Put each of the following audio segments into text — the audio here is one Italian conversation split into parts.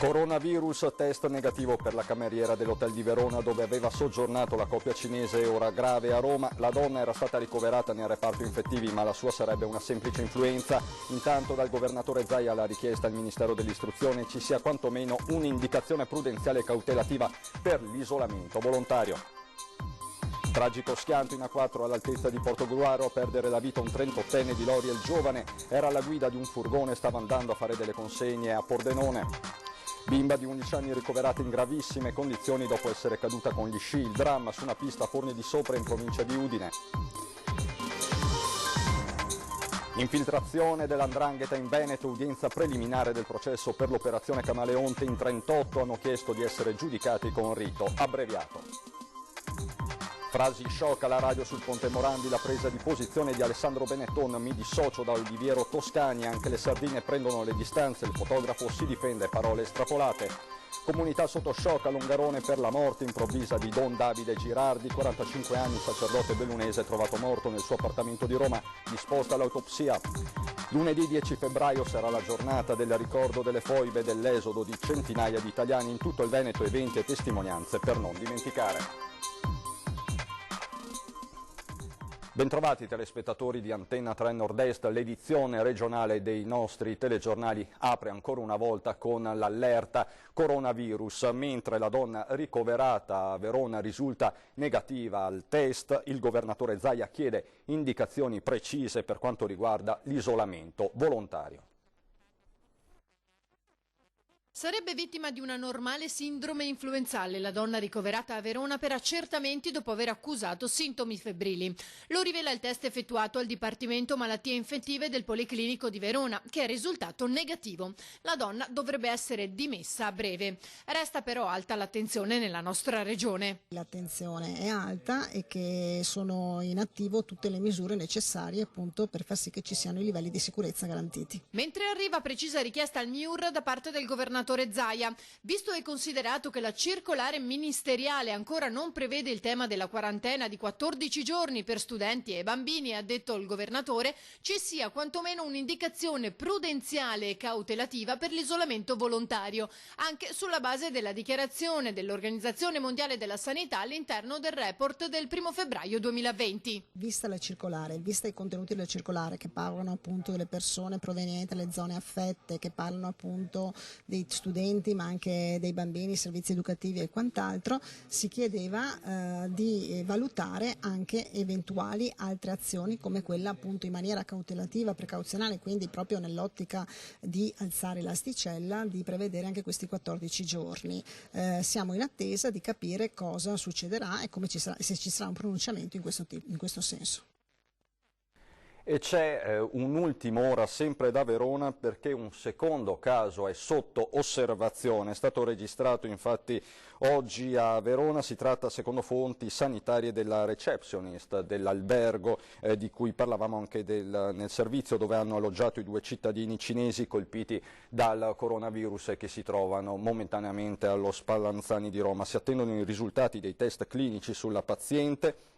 Coronavirus, test negativo per la cameriera dell'hotel di Verona dove aveva soggiornato la coppia cinese, ora grave a Roma. La donna era stata ricoverata nel reparto infettivi ma la sua sarebbe una semplice influenza. Intanto dal governatore Zaia la richiesta al Ministero dell'Istruzione ci sia quantomeno un'indicazione prudenziale e cautelativa per l'isolamento volontario. Tragico schianto in A4 all'altezza di Portogruaro, a perdere la vita un 38enne di Lori. Il giovane era alla guida di un furgone e stava andando a fare delle consegne a Pordenone. Bimba di 11 anni ricoverata in gravissime condizioni dopo essere caduta con gli sci. Il dramma su una pista a Forni di Sopra in provincia di Udine. Infiltrazione dell''ndrangheta in Veneto, udienza preliminare del processo per l'operazione Camaleonte. In 38 hanno chiesto di essere giudicati con rito abbreviato. Frasi shock alla radio sul Ponte Morandi, la presa di posizione di Alessandro Benetton: mi dissocio da Oliviero Toscani, anche le sardine prendono le distanze, il fotografo si difende, parole estrapolate. Comunità sotto shock a Longarone per la morte improvvisa di Don Davide Girardi, 45 anni, sacerdote bellunese, trovato morto nel suo appartamento di Roma, disposta l'autopsia. Lunedì 10 febbraio sarà la giornata del ricordo delle foibe, dell'esodo di centinaia di italiani in tutto il Veneto, eventi e testimonianze per non dimenticare. Bentrovati telespettatori di Antenna 3 Nord-Est, l'edizione regionale dei nostri telegiornali apre ancora una volta con l'allerta coronavirus. Mentre la donna ricoverata a Verona risulta negativa al test, il governatore Zaia chiede indicazioni precise per quanto riguarda l'isolamento volontario. Sarebbe vittima di una normale sindrome influenzale la donna ricoverata a Verona per accertamenti dopo aver accusato sintomi febbrili. Lo rivela il test effettuato al Dipartimento Malattie Infettive del Policlinico di Verona, che è risultato negativo. La donna dovrebbe essere dimessa a breve. Resta però alta l'attenzione nella nostra regione. L'attenzione è alta e che sono in attivo tutte le misure necessarie appunto per far sì che ci siano i livelli di sicurezza garantiti. Mentre arriva precisa richiesta al MIUR da parte del governatore Zaia, visto e considerato che la circolare ministeriale ancora non prevede il tema della quarantena di 14 giorni per studenti e bambini, ha detto il governatore, ci sia quantomeno un'indicazione prudenziale e cautelativa per l'isolamento volontario, anche sulla base della dichiarazione dell'Organizzazione Mondiale della Sanità all'interno del report del 1 febbraio 2020. Vista la circolare, vista i contenuti della circolare che parlano appunto delle persone provenienti dalle zone affette, che parlano appunto dei studenti ma anche dei bambini, servizi educativi e quant'altro, si chiedeva di valutare anche eventuali altre azioni come quella appunto in maniera cautelativa, precauzionale, quindi proprio nell'ottica di alzare l'asticella, di prevedere anche questi 14 giorni. Siamo in attesa di capire cosa succederà e come se ci sarà un pronunciamento in questo senso. E c'è un'ultima ora sempre da Verona perché un secondo caso è sotto osservazione, è stato registrato infatti oggi a Verona. Si tratta, secondo fonti sanitarie, della receptionist dell'albergo di cui parlavamo anche nel servizio, dove hanno alloggiato i 2 cittadini cinesi colpiti dal coronavirus e che si trovano momentaneamente allo Spallanzani di Roma. Si attendono i risultati dei test clinici sulla paziente,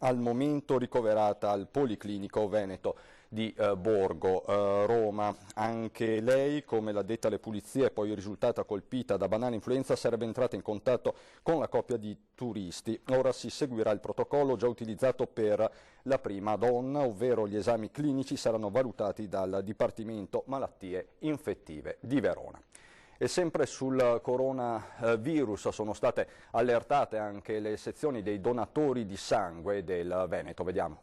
al momento ricoverata al Policlinico Veneto di Borgo, Roma. Anche lei, come l'ha detta alle pulizie, poi risultata colpita da banale influenza, sarebbe entrata in contatto con la coppia di turisti. Ora si seguirà il protocollo già utilizzato per la prima donna, ovvero gli esami clinici saranno valutati dal Dipartimento Malattie Infettive di Verona. E sempre sul coronavirus sono state allertate anche le sezioni dei donatori di sangue del Veneto. Vediamo.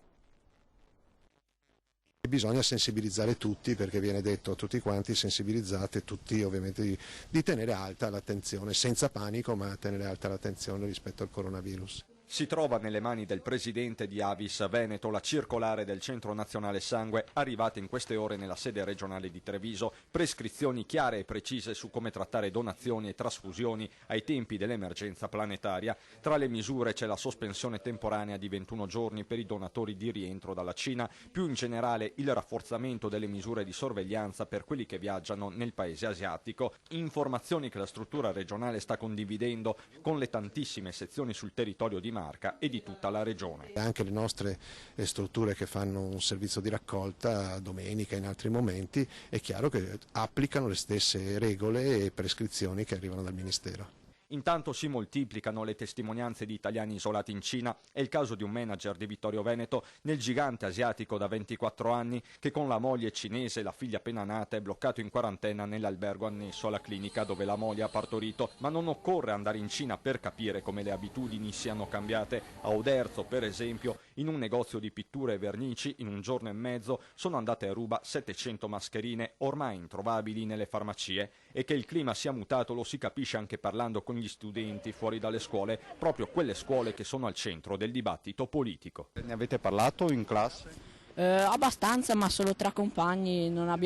Bisogna sensibilizzare tutti, perché viene detto a tutti quanti, sensibilizzate tutti ovviamente di tenere alta l'attenzione, senza panico, ma tenere alta l'attenzione rispetto al coronavirus. Si trova nelle mani del presidente di Avis Veneto la circolare del Centro Nazionale Sangue, arrivata in queste ore nella sede regionale di Treviso. Prescrizioni chiare e precise su come trattare donazioni e trasfusioni ai tempi dell'emergenza planetaria. Tra le misure c'è la sospensione temporanea di 21 giorni per i donatori di rientro dalla Cina, più in generale il rafforzamento delle misure di sorveglianza per quelli che viaggiano nel paese asiatico. Informazioni che la struttura regionale sta condividendo con le tantissime sezioni sul territorio di Marca e di tutta la regione. Anche le nostre strutture che fanno un servizio di raccolta domenica e in altri momenti è chiaro che applicano le stesse regole e prescrizioni che arrivano dal Ministero. Intanto si moltiplicano le testimonianze di italiani isolati in Cina. È il caso di un manager di Vittorio Veneto nel gigante asiatico da 24 anni che con la moglie cinese e la figlia appena nata è bloccato in quarantena nell'albergo annesso alla clinica dove la moglie ha partorito. Ma non occorre andare in Cina per capire come le abitudini siano cambiate. A Oderzo, per esempio, in un negozio di pitture e vernici, in un giorno e mezzo sono andate a ruba 700 mascherine ormai introvabili nelle farmacie. E che il clima sia mutato lo si capisce anche parlando con gli studenti fuori dalle scuole, proprio quelle scuole che sono al centro del dibattito politico. Ne avete parlato in classe? Abbastanza, ma solo tra compagni, non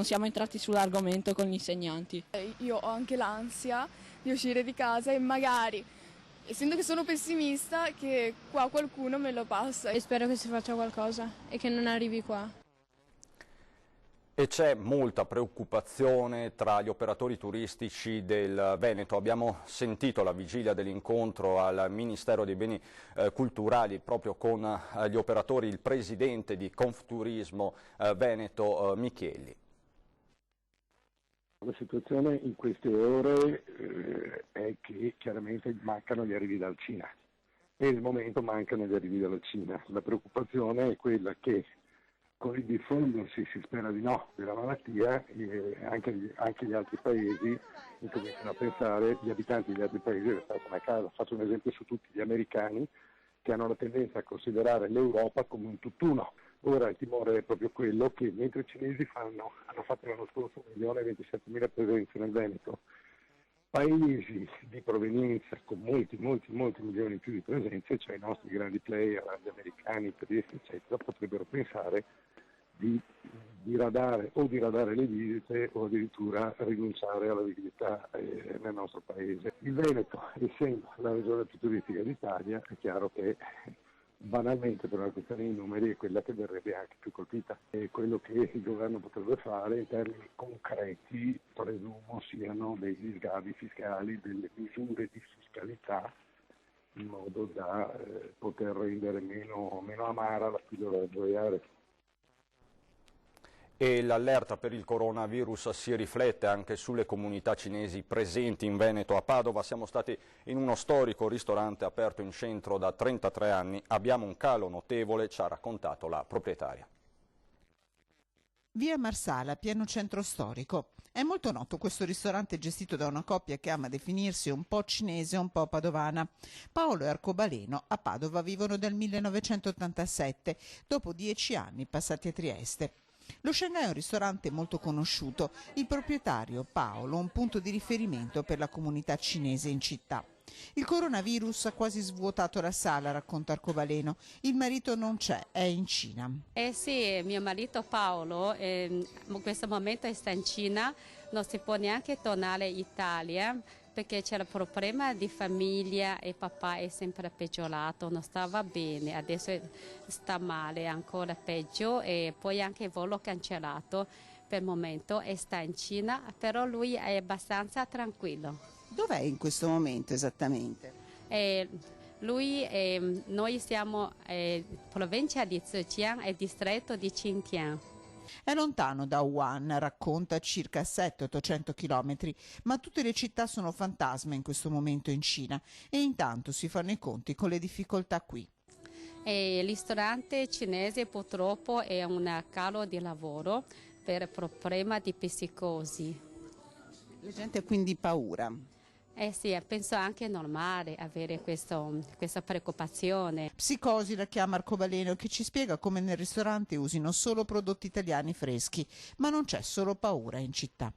siamo entrati sull'argomento con gli insegnanti. Io ho anche l'ansia di uscire di casa e magari, essendo che sono pessimista, che qua qualcuno me lo passa. E spero che si faccia qualcosa e che non arrivi qua. E c'è molta preoccupazione tra gli operatori turistici del Veneto. Abbiamo sentito alla vigilia dell'incontro al Ministero dei Beni Culturali proprio con gli operatori il presidente di Confturismo Veneto Michielli. La situazione in queste ore è che chiaramente mancano gli arrivi dalla Cina. Per il momento mancano gli arrivi dalla Cina. La preoccupazione è quella che con il diffondersi, si spera di no, della malattia, anche gli altri paesi incominciano a pensare, gli abitanti degli altri paesi, restare a casa. Faccio un esempio su tutti gli americani che hanno la tendenza a considerare l'Europa come un tutt'uno. Ora il timore è proprio quello che mentre i cinesi hanno fatto l'anno scorso 1.027.000 presenze nel Veneto, paesi di provenienza con molti milioni in più di presenze, cioè i nostri grandi player, gli americani, tedeschi, eccetera, potrebbero pensare di diradare le visite o addirittura rinunciare alla visita nel nostro paese. Il Veneto, essendo la regione più turistica d'Italia, è chiaro che banalmente per una questione di numeri è quella che verrebbe anche più colpita. E quello che il governo potrebbe fare in termini concreti, presumo, siano degli sgravi fiscali, delle misure di fiscalità in modo da poter rendere meno amara la pillola da gioiare. E l'allerta per il coronavirus si riflette anche sulle comunità cinesi presenti in Veneto. A Padova siamo stati in uno storico ristorante aperto in centro da 33 anni. Abbiamo un calo notevole, ci ha raccontato la proprietaria. Via Marsala, pieno centro storico. È molto noto questo ristorante gestito da una coppia che ama definirsi un po' cinese e un po' padovana. Paolo e Arcobaleno a Padova vivono dal 1987, dopo 10 anni passati a Trieste. Lo Shanghai è un ristorante molto conosciuto. Il proprietario, Paolo, un punto di riferimento per la comunità cinese in città. Il coronavirus ha quasi svuotato la sala, racconta Arcobaleno. Il marito non c'è, è in Cina. Sì, mio marito Paolo in questo momento sta in Cina, non si può neanche tornare in Italia perché c'era un problema di famiglia e papà è sempre peggiorato, non stava bene, adesso sta male, ancora peggio e poi anche il volo cancellato per il momento e sta in Cina, però lui è abbastanza tranquillo. Dov'è in questo momento esattamente? Noi siamo in provincia di Zhejiang e distretto di Xinjiang. È lontano da Wuhan, racconta circa 700-800 km, ma tutte le città sono fantasma in questo momento in Cina e intanto si fanno i conti con le difficoltà qui. Il ristorante cinese purtroppo è un calo di lavoro per problema di psicosi. La gente ha quindi paura. Sì, penso anche normale avere questa preoccupazione. Psicosi la chiama Arcobaleno, che ci spiega come nel ristorante usino solo prodotti italiani freschi, ma non c'è solo paura in città.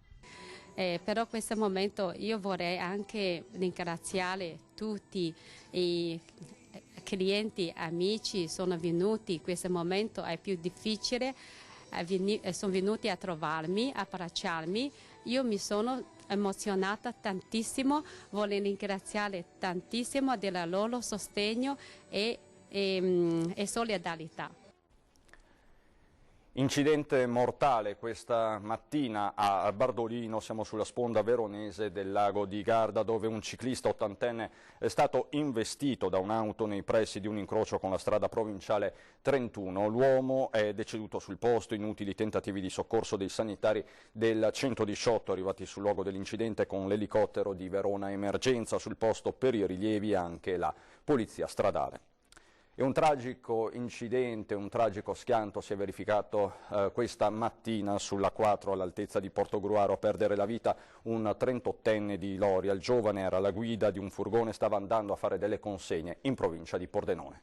Però in questo momento io vorrei anche ringraziare tutti i clienti, amici, sono venuti, in questo momento è più difficile, sono venuti a trovarmi, a abbracciarmi, io mi sono emozionata tantissimo, voglio ringraziare tantissimo del loro sostegno e solidarietà. Incidente mortale questa mattina a Bardolino, siamo sulla sponda veronese del lago di Garda, dove un ciclista ottantenne è stato investito da un'auto nei pressi di un incrocio con la strada provinciale 31. L'uomo è deceduto sul posto, inutili tentativi di soccorso dei sanitari del 118 arrivati sul luogo dell'incidente con l'elicottero di Verona Emergenza, sul posto per i rilievi anche la polizia stradale. E un tragico incidente, un tragico schianto si è verificato questa mattina sulla 4 all'altezza di Portogruaro. A perdere la vita un 38enne di Loria. Il giovane era alla guida di un furgone, stava andando a fare delle consegne in provincia di Pordenone.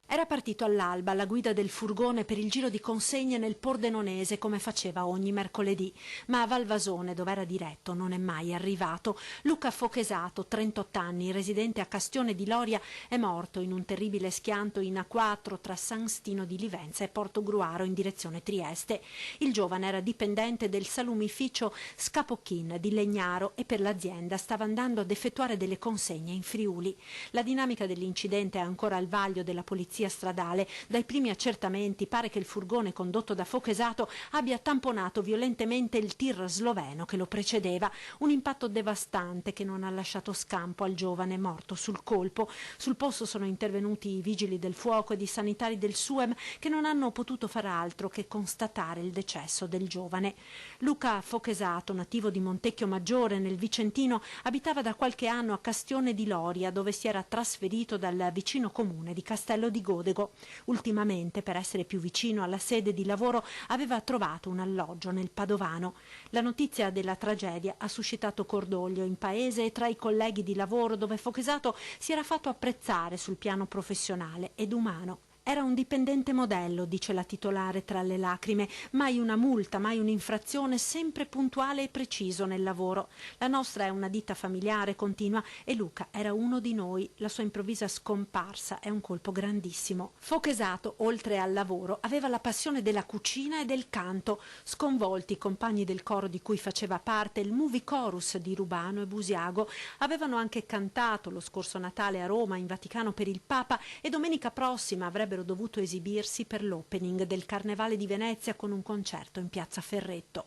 Era partito all'alba alla guida del furgone per il giro di consegne nel Pordenonese, come faceva ogni mercoledì, ma a Valvasone, dove era diretto, non è mai arrivato. Luca Fochesato, 38 anni, residente a Castione di Loria, è morto in un terribile schianto in A4 tra San Stino di Livenza e Portogruaro in direzione Trieste. Il giovane era dipendente del salumificio Scapocchin di Legnaro e per l'azienda stava andando ad effettuare delle consegne in Friuli. La dinamica dell'incidente è ancora al vaglio della polizia stradale. Dai primi accertamenti pare che il furgone condotto da Fochesato abbia tamponato violentemente il tir sloveno che lo precedeva, un impatto devastante che non ha lasciato scampo al giovane morto sul colpo. Sul posto sono intervenuti i vigili del fuoco ed i sanitari del SUEM che non hanno potuto far altro che constatare il decesso del giovane. Luca Fochesato, nativo di Montecchio Maggiore nel Vicentino, abitava da qualche anno a Castione di Loria, dove si era trasferito dal vicino comune di Castello di Godego. Ultimamente, per essere più vicino alla sede di lavoro, aveva trovato un alloggio nel Padovano. La notizia della tragedia ha suscitato cordoglio in paese e tra i colleghi di lavoro, dove Fochesato si era fatto apprezzare sul piano professionale ed umano. Era un dipendente modello, dice la titolare tra le lacrime, mai una multa, mai un'infrazione, sempre puntuale e preciso nel lavoro. La nostra è una ditta familiare, continua, e Luca era uno di noi. La sua improvvisa scomparsa è un colpo grandissimo. Fochesato, oltre al lavoro, aveva la passione della cucina e del canto. Sconvolti i compagni del coro di cui faceva parte, il Movie Chorus di Rubano e Busiago, avevano anche cantato lo scorso Natale a Roma, in Vaticano per il Papa, e domenica prossima avrebbero dovuto esibirsi per l'opening del Carnevale di Venezia con un concerto in piazza Ferretto.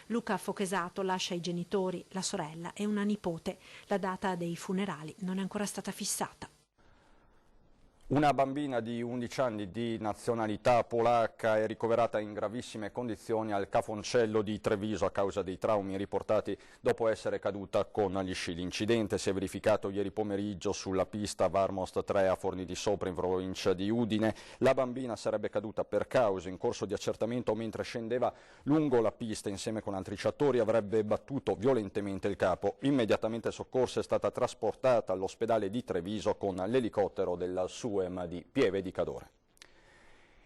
Luca Fochesato lascia i genitori, la sorella e una nipote. La data dei funerali non è ancora stata fissata. Una bambina di 11 anni di nazionalità polacca è ricoverata in gravissime condizioni al Cafoncello di Treviso a causa dei traumi riportati dopo essere caduta con gli sci. L'incidente si è verificato ieri pomeriggio sulla pista Varmost 3 a Forni di Sopra in provincia di Udine. La bambina sarebbe caduta per cause in corso di accertamento mentre scendeva lungo la pista insieme con altri sciatori, avrebbe battuto violentemente il capo. Immediatamente soccorsa, è stata trasportata all'ospedale di Treviso con l'elicottero del SUEM di Pieve di Cadore.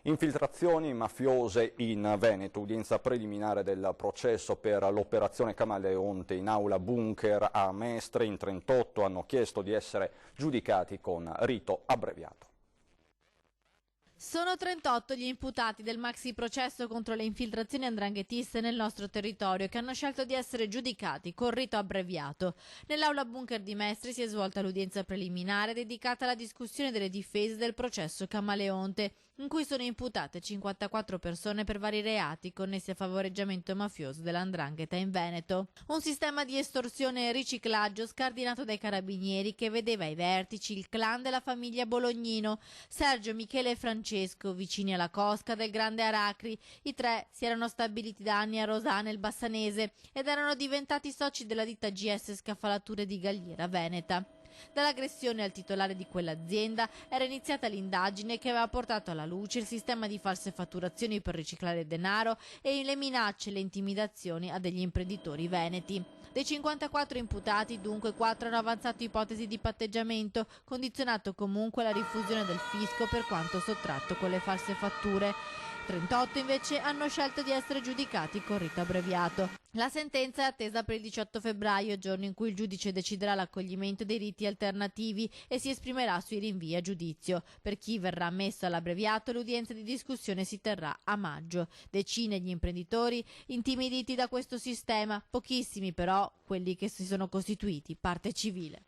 Infiltrazioni mafiose in Veneto, udienza preliminare del processo per l'operazione Camaleonte in aula bunker a Mestre. In 38 hanno chiesto di essere giudicati con rito abbreviato. Sono 38 gli imputati del maxi processo contro le infiltrazioni andranghetiste nel nostro territorio che hanno scelto di essere giudicati con rito abbreviato. Nell'aula bunker di Mestre si è svolta l'udienza preliminare dedicata alla discussione delle difese del processo Camaleonte, in cui sono imputate 54 persone per vari reati connessi a favoreggiamento mafioso dell''ndrangheta in Veneto. Un sistema di estorsione e riciclaggio scardinato dai carabinieri che vedeva ai vertici il clan della famiglia Bolognino, Sergio, Michele e Francesco, vicini alla cosca del Grande Aracri. I tre si erano stabiliti da anni a Rosà nel Bassanese ed erano diventati soci della ditta GS Scaffalature di Galliera Veneta. Dall'aggressione al titolare di quell'azienda era iniziata l'indagine che aveva portato alla luce il sistema di false fatturazioni per riciclare denaro e le minacce e le intimidazioni a degli imprenditori veneti. Dei 54 imputati, dunque, 4 hanno avanzato ipotesi di patteggiamento, condizionato comunque alla rifusione del fisco per quanto sottratto con le false fatture. 38 invece hanno scelto di essere giudicati con rito abbreviato. La sentenza è attesa per il 18 febbraio, giorno in cui il giudice deciderà l'accoglimento dei riti alternativi e si esprimerà sui rinvii a giudizio. Per chi verrà ammesso all'abbreviato, l'udienza di discussione si terrà a maggio. Decine gli imprenditori intimiditi da questo sistema, pochissimi però quelli che si sono costituiti parte civile.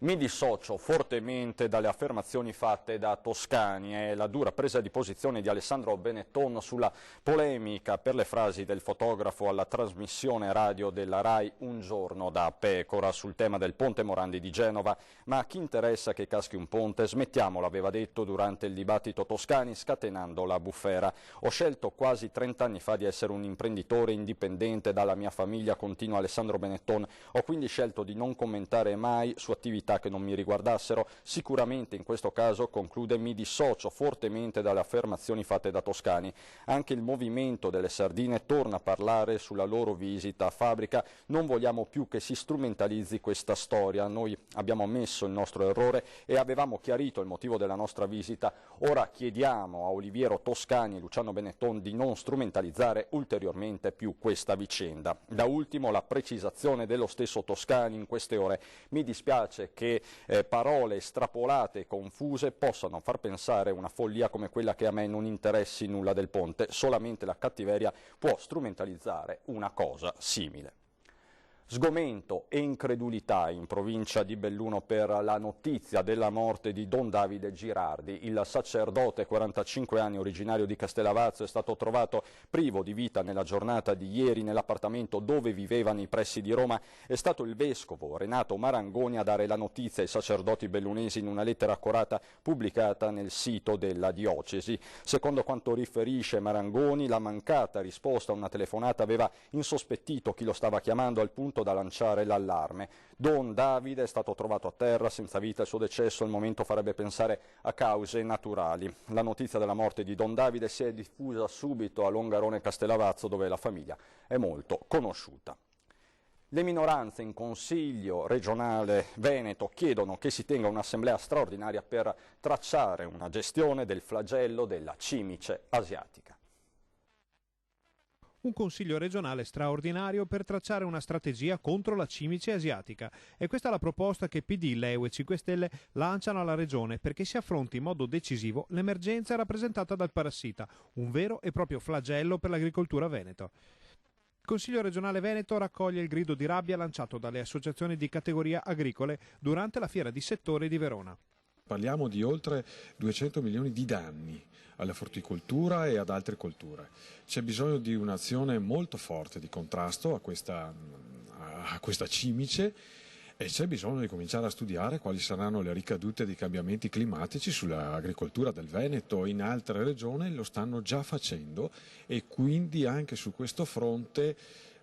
Mi dissocio fortemente dalle affermazioni fatte da Toscani e la dura presa di posizione di Alessandro Benetton sulla polemica per le frasi del fotografo alla trasmissione radio della RAI Un giorno da pecora sul tema del ponte Morandi di Genova. Ma a chi interessa che caschi un ponte? Smettiamolo, aveva detto durante il dibattito Toscani, scatenando la bufera. Ho scelto quasi 30 anni fa di essere un imprenditore indipendente dalla mia famiglia, continua Alessandro Benetton. Ho quindi scelto di non commentare mai su attività che non mi riguardassero. Sicuramente in questo caso, conclude, mi dissocio fortemente dalle affermazioni fatte da Toscani. Anche il movimento delle sardine torna a parlare sulla loro visita a fabbrica. Non vogliamo più che si strumentalizzi questa storia. Noi abbiamo ammesso il nostro errore e avevamo chiarito il motivo della nostra visita. Ora chiediamo a Oliviero Toscani e Luciano Benetton di non strumentalizzare ulteriormente più questa vicenda. Da ultimo la precisazione dello stesso Toscani in queste ore. Mi dispiace che parole estrapolate e confuse possano far pensare una follia come quella che a me non interessi nulla del ponte. Solamente la cattiveria può strumentalizzare una cosa simile. Sgomento e incredulità in provincia di Belluno per la notizia della morte di Don Davide Girardi. Il sacerdote, 45 anni, originario di Castellavazzo, è stato trovato privo di vita nella giornata di ieri nell'appartamento dove viveva nei pressi di Roma. È stato il vescovo Renato Marangoni a dare la notizia ai sacerdoti bellunesi in una lettera accorata pubblicata nel sito della diocesi. Secondo quanto riferisce Marangoni, la mancata risposta a una telefonata aveva insospettito chi lo stava chiamando al punto da lanciare l'allarme. Don Davide è stato trovato a terra senza vita. Il suo decesso al momento farebbe pensare a cause naturali. La notizia della morte di Don Davide si è diffusa subito a Longarone e Castellavazzo, dove la famiglia è molto conosciuta. Le minoranze in Consiglio regionale Veneto chiedono che si tenga un'assemblea straordinaria per tracciare una gestione del flagello della cimice asiatica. Un consiglio regionale straordinario per tracciare una strategia contro la cimice asiatica. E questa è la proposta che PD, Leu e 5 Stelle lanciano alla Regione perché si affronti in modo decisivo l'emergenza rappresentata dal parassita, un vero e proprio flagello per l'agricoltura veneto. Il Consiglio regionale Veneto raccoglie il grido di rabbia lanciato dalle associazioni di categoria agricole durante la fiera di settore di Verona. Parliamo di oltre 200 milioni di danni alla frutticoltura e ad altre colture. C'è bisogno di un'azione molto forte di contrasto a questa cimice e c'è bisogno di cominciare a studiare quali saranno le ricadute dei cambiamenti climatici sull'agricoltura del Veneto. In altre regioni lo stanno già facendo e quindi anche su questo fronte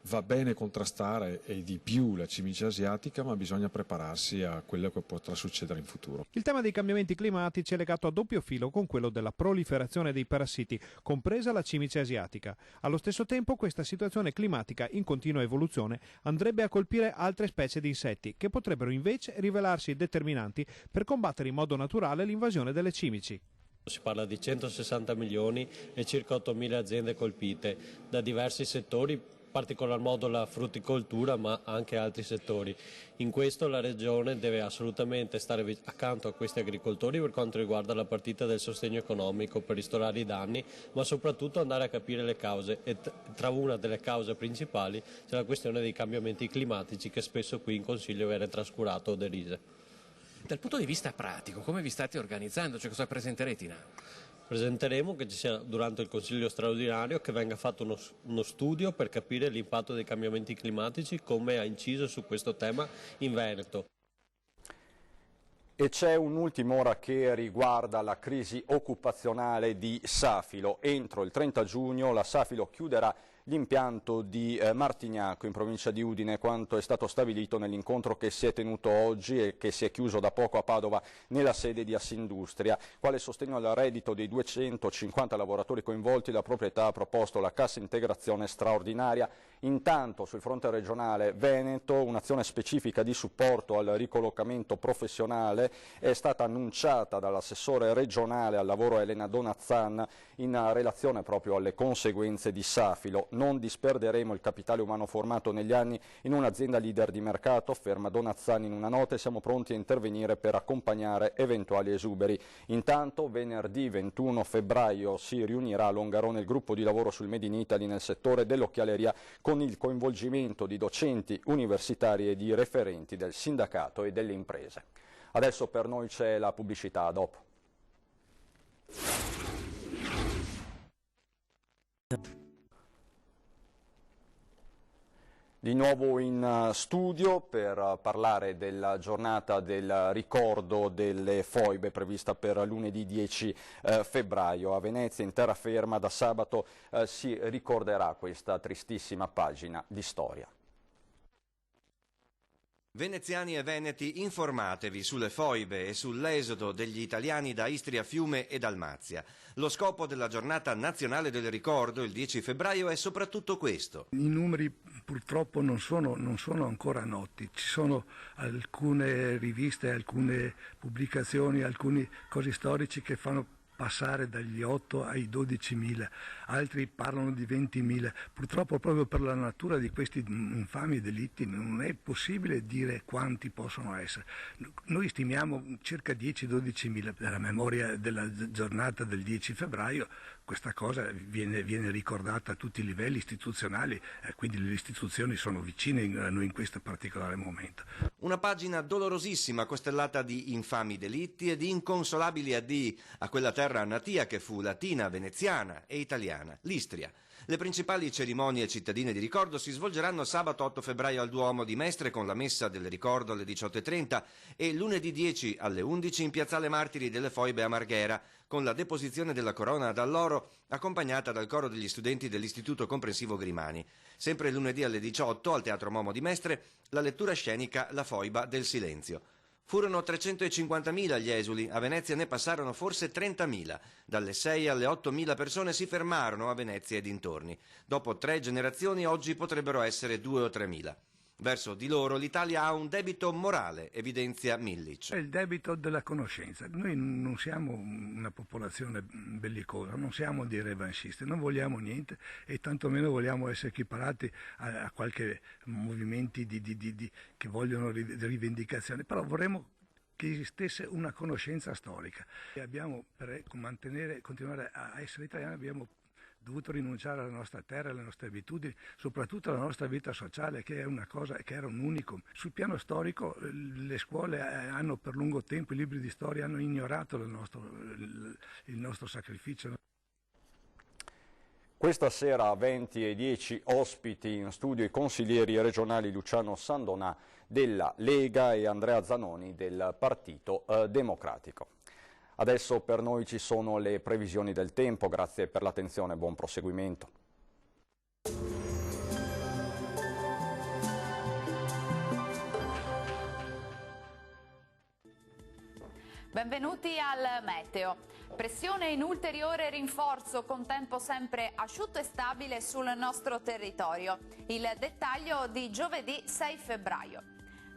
va bene contrastare e di più la cimice asiatica, ma bisogna prepararsi a quello che potrà succedere in futuro. Il tema dei cambiamenti climatici è legato a doppio filo con quello della proliferazione dei parassiti, compresa la cimice asiatica. Allo stesso tempo questa situazione climatica in continua evoluzione andrebbe a colpire altre specie di insetti, che potrebbero invece rivelarsi determinanti per combattere in modo naturale l'invasione delle cimici. Si parla di 160 milioni e circa 8.000 aziende colpite da diversi settori, in particolar modo la frutticoltura, ma anche altri settori. In questo la Regione deve assolutamente stare accanto a questi agricoltori per quanto riguarda la partita del sostegno economico per ristorare i danni, ma soprattutto andare a capire le cause, e tra una delle cause principali c'è la questione dei cambiamenti climatici, che spesso qui in Consiglio viene trascurato o derise. Dal punto di vista pratico, come vi state organizzando? Cioè, cosa presenterete in aula? Presenteremo che ci sia durante il Consiglio straordinario che venga fatto uno studio per capire l'impatto dei cambiamenti climatici, come ha inciso su questo tema in Veneto. E c'è un'ultima ora che riguarda la crisi occupazionale di Safilo. Entro il 30 giugno la Safilo chiuderà l'impianto di Martignacco in provincia di Udine, quanto è stato stabilito nell'incontro che si è tenuto oggi e che si è chiuso da poco a Padova nella sede di Assindustria. Quale sostegno al reddito dei 250 lavoratori coinvolti, la proprietà ha proposto la cassa integrazione straordinaria. Intanto sul fronte regionale Veneto un'azione specifica di supporto al ricollocamento professionale è stata annunciata dall'assessore regionale al lavoro Elena Donazzan in relazione proprio alle conseguenze di Safilo. Non disperderemo il capitale umano formato negli anni in un'azienda leader di mercato, afferma Donazzan in una nota, e siamo pronti a intervenire per accompagnare eventuali esuberi. Intanto venerdì 21 febbraio si riunirà a Longarone il gruppo di lavoro sul Made in Italy nel settore dell'occhialeria, con il coinvolgimento di docenti universitari e di referenti del sindacato e delle imprese. Adesso per noi c'è la pubblicità, a dopo. Di nuovo in studio per parlare della giornata del ricordo delle foibe prevista per lunedì 10 febbraio. A Venezia, in terraferma, da sabato si ricorderà questa tristissima pagina di storia. Veneziani e veneti, informatevi sulle foibe e sull'esodo degli italiani da Istria, Fiume e Dalmazia. Lo scopo della giornata nazionale del ricordo, il 10 febbraio, è soprattutto questo. I numeri purtroppo non sono ancora noti. Ci sono alcune riviste, alcune pubblicazioni, alcuni cosi storici che fanno passare dagli 8 ai 12.000, altri parlano di 20.000. Purtroppo proprio per la natura di questi infami delitti non è possibile dire quanti possono essere. Noi stimiamo circa 10-12.000. Per memoria della giornata del 10 febbraio questa cosa viene ricordata a tutti i livelli istituzionali, quindi le istituzioni sono vicine a noi in questo particolare momento. Una pagina dolorosissima costellata di infami delitti e di inconsolabili addii a quella terra natia che fu latina, veneziana e italiana, l'Istria. Le principali cerimonie cittadine di ricordo si svolgeranno sabato 8 febbraio al Duomo di Mestre con la messa del ricordo alle 18:30 e lunedì 10 alle 11 in Piazzale Martiri delle Foibe a Marghera con la deposizione della corona d'alloro accompagnata dal coro degli studenti dell'Istituto Comprensivo Grimani. Sempre lunedì alle 18 al Teatro Momo di Mestre la lettura scenica La Foiba del Silenzio. Furono 350.000 gli esuli, a Venezia ne passarono forse 30.000. Dalle 6 alle 8.000 persone si fermarono a Venezia e dintorni. Dopo 3 generazioni oggi potrebbero essere 2 o 3.000. Verso di loro l'Italia ha un debito morale, evidenzia Millic. È il debito della conoscenza. Noi non siamo una popolazione bellicosa, non siamo dei revanscisti, non vogliamo niente e tantomeno vogliamo essere equiparati a qualche movimenti che vogliono rivendicazioni, però vorremmo che esistesse una conoscenza storica. E abbiamo, per continuare a essere italiani, abbiamo dovuto rinunciare alla nostra terra, alle nostre abitudini, soprattutto alla nostra vita sociale, che è una cosa che era un unicum. Sul piano storico le scuole hanno per lungo tempo, i libri di storia hanno ignorato il nostro sacrificio. Questa sera a 20:10 ospiti in studio i consiglieri regionali Luciano Sandonà della Lega e Andrea Zanoni del Partito Democratico. Adesso per noi ci sono le previsioni del tempo, grazie per l'attenzione e buon proseguimento. Benvenuti al Meteo. Pressione in ulteriore rinforzo con tempo sempre asciutto e stabile sul nostro territorio. Il dettaglio di giovedì 6 febbraio.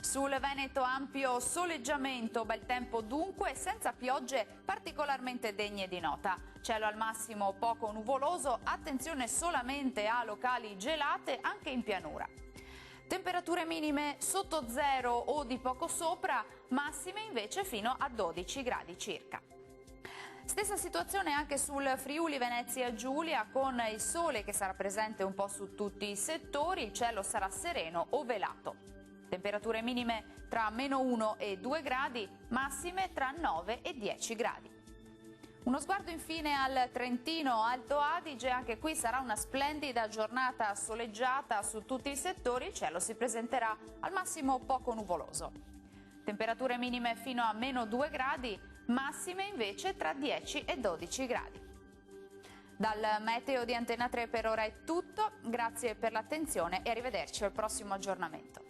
Sul Veneto ampio soleggiamento, bel tempo dunque, senza piogge particolarmente degne di nota. Cielo al massimo poco nuvoloso, attenzione solamente a locali gelate anche in pianura. Temperature minime sotto zero o di poco sopra, massime invece fino a 12 gradi circa. Stessa situazione anche sul Friuli Venezia Giulia, con il sole che sarà presente un po' su tutti i settori, il cielo sarà sereno o velato. Temperature minime tra -1 e 2 gradi, massime tra 9 e 10 gradi. Uno sguardo infine al Trentino Alto Adige, anche qui sarà una splendida giornata soleggiata su tutti i settori, il cielo si presenterà al massimo poco nuvoloso. Temperature minime fino a -2 gradi, massime invece tra 10 e 12 gradi. Dal meteo di Antena 3 per ora è tutto, grazie per l'attenzione e arrivederci al prossimo aggiornamento.